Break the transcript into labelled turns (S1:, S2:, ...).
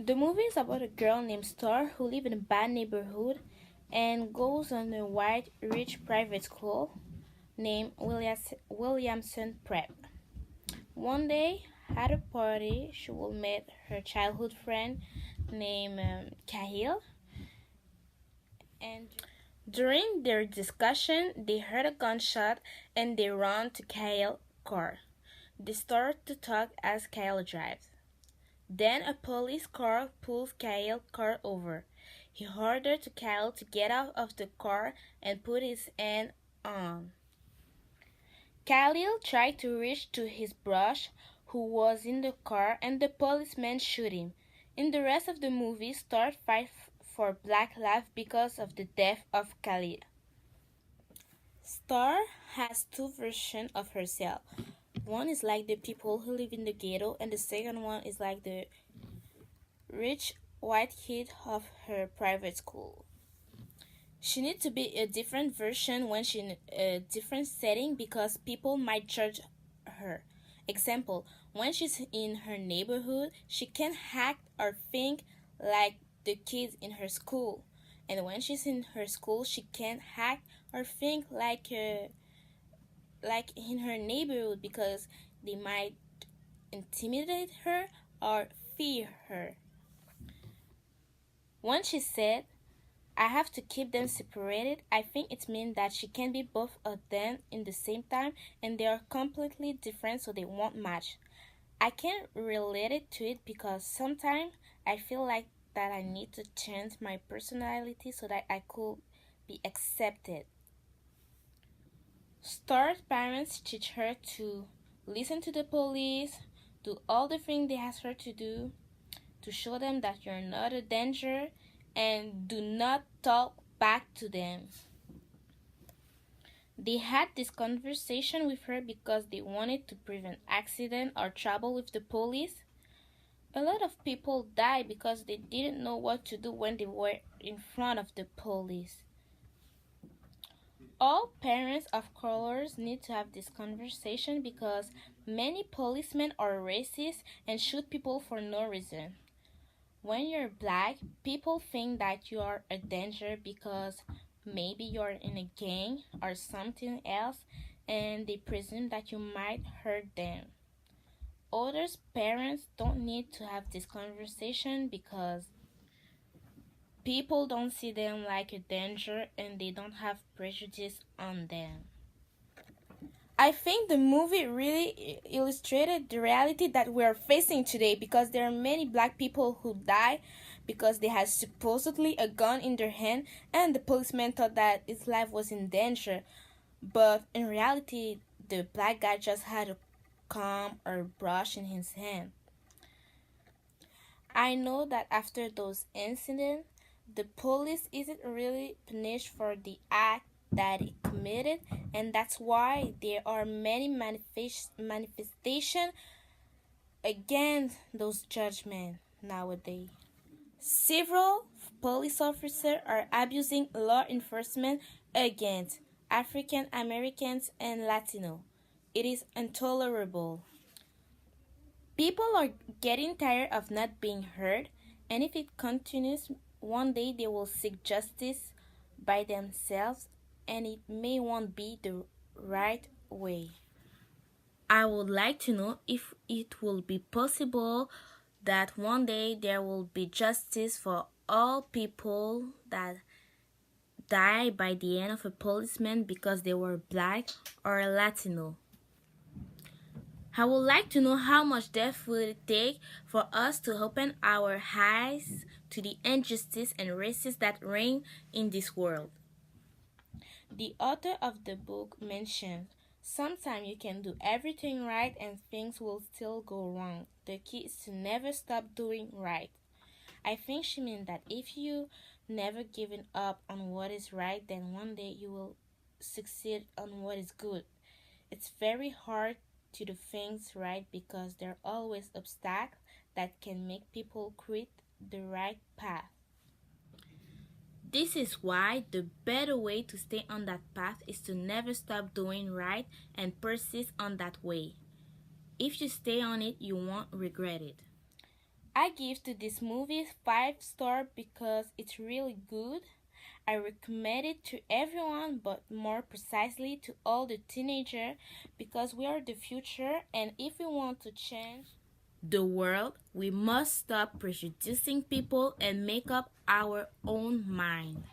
S1: The movie is about a girl named Star who lives in a bad neighborhood and goes on a white, rich private school named Williamson Prep. One day, at a party, she will meet her childhood friend named Cahill, and during their discussion, they heard a gunshot and they run to Cahill's car. They start to talk as Cahill drives. Then a police car pulls Cahill car over. He ordered to Cahill to get out of the car and put his hand on. Khalil tried to reach to his brush, who was in the car, and the policeman shoot him. In the rest of the movie, Star fights for Black life because of the death of Khalil. Star has two versions of herself. One is like the people who live in the ghetto, and the second one is like the rich white kid of her private school. She needs to be a different version when she's in a different setting because people might judge her. Example, when she's in her neighborhood, she can act or think like the kids in her school. And when she's in her school, she can act or think like in her neighborhood because they might intimidate her or fear her. When she said, I have to keep them separated, I think it means that she can be both of them in the same time and they are completely different so they won't match. I can relate it to it because sometimes I feel like that I need to change my personality so that I could be accepted. Star's parents teach her to listen to the police, do all the things they ask her to show them that you're not a danger, and do not talk back to them. They had this conversation with her because they wanted to prevent accident or trouble with the police. A lot of people die because they didn't know what to do when they were in front of the police. All parents of colors need to have this conversation because many policemen are racist and shoot people for no reason. When you're black, people think that you are a danger because maybe you're in a gang or something else and they presume that you might hurt them. Others' parents don't need to have this conversation because people don't see them like a danger and they don't have prejudice on them. I think the movie really illustrated the reality that we are facing today because there are many black people who die because they had supposedly a gun in their hand and the policeman thought that his life was in danger. But in reality, the black guy just had a comb or brush in his hand. I know that after those incidents, the police isn't really punished for the act that he committed, and that's why there are many manifestations against those judgments nowadays. Several police officers are abusing law enforcement against African Americans and Latino. It is intolerable. People are getting tired of not being heard, and if it continues, one day they will seek justice by themselves, and it may won't be the right way. I would like to know if it will be possible that one day there will be justice for all people that die by the hand of a policeman because they were black or Latino. I would like to know how much death will it take for us to open our eyes to the injustice and racism that reign in this world. The author of the book mentioned, sometimes you can do everything right and things will still go wrong. The key is to never stop doing right. I think she meant that if you never given up on what is right, then one day you will succeed on what is good. It's very hard to do things right because there are always obstacles that can make people quit the right path. This is why the better way to stay on that path is to never stop doing right and persist on that way. If you stay on it, you won't regret it. I give to this movie 5 star because it's really good. I recommend it to everyone, but more precisely to all the teenagers because we are the future, and if we want to change the world, we must stop prejudicing people and make up our own mind.